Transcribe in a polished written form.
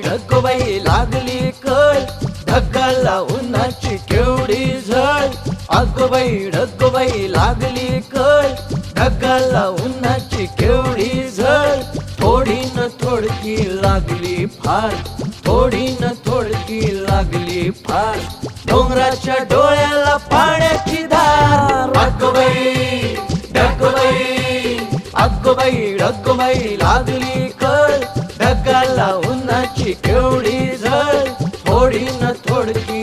ढगबाई लागली कळ, ढगाला उन्हाची केवढी झळ. ढगबाई लागली कळ, ढगाला उन्हाची केवढी झळ. थोडी न थोडकी लागली फार, थोडी न थोडकी लागली फार. डोंगराच्या डोळ्याला पाण्याची धार. ढगबाई लागली कळ, ढगाला उन्हाची केवढी झळ. थोडी न थोडकी